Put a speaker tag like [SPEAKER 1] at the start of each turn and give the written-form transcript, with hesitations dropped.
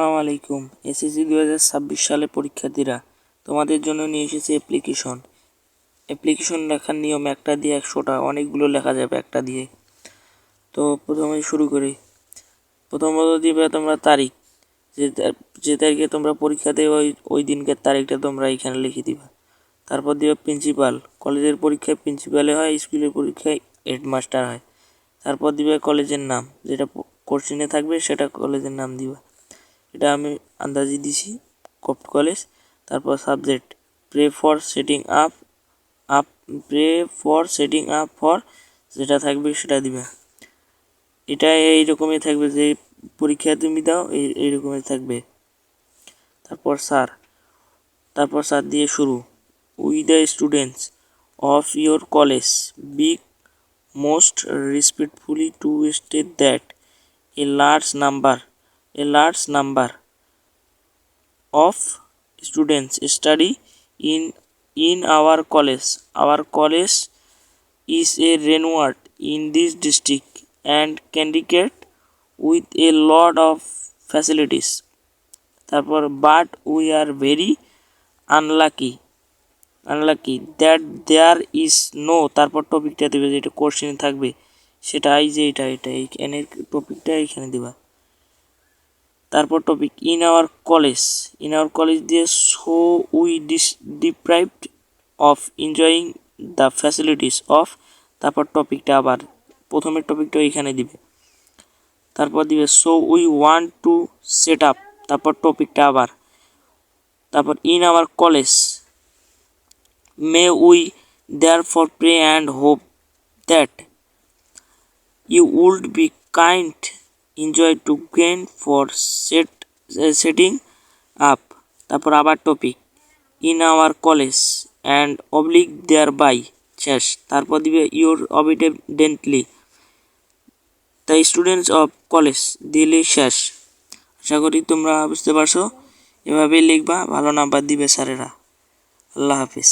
[SPEAKER 1] আসসালামু আলাইকুম। এসএসসি 2026 সালের পরীক্ষার্থীরা, তোমাদের জন্য নিয়ে এসেছে অ্যাপ্লিকেশন লেখার নিয়ম একটা দিয়ে 100টা, অনেকগুলো লেখা যাবে একটা দিয়ে। তো প্রথমে শুরু করি। প্রথমত দিবে তোমরা তারিখ, যে তারিখে তোমরা পরীক্ষা দেবে ওই দিনকার তারিখটা তোমরা এখানে লিখে দিবা। তারপর দিবে প্রিন্সিপাল, কলেজের পরীক্ষায় প্রিন্সিপালে হয়, স্কুলের পরীক্ষায় হেডমাস্টার হয়। তারপর দিবে কলেজের নাম, যেটা কোশ্চেনে থাকবে সেটা কলেজের নাম দিবা। এটা আমি আন্দাজি দিছি, কপ্ট কলেজ। তারপর subject, pray for setting up for যেটা থাকবে সেটা দিবে। এটা এইরকমই থাকবে, যে পরীক্ষা তুমি দাও এইরকমই থাকবে। তারপর স্যার দিয়ে শুরু। We the students of your college big most respectfully two state that a large number of students study in our college. Our college is a renowned in this district and candidate with a lot of facilities. তারপর but we are very unlucky that there is no, তারপর টপিকটা দেবে যেটা question থাকবে সেটা, এই যে এটা এইখানে টপিকটা এইখানে দিবা। তারপর টপিক ইন আওয়ার কলেজ দিয়ে so we deprived of enjoying the facilities of, তারপর টপিকটা আবার প্রথমের টপিকটা এইখানে দিবে। তারপর দিবে so we want to set up, তারপর টপিকটা আবার। তারপর in our college may we therefore pray and hope that you would be kind enjoy to gain for setting up, তারপর আবার topic in our college and oblige thereby শেষ। তারপর দিবে your অবিডেন্টলি the students of college দিলে শেষ। আশা করি তোমরা বুঝতে পারছো। এভাবেই লিখবা, ভালো নাম্বার দিবে স্যারেরা। আল্লাহ হাফিজ।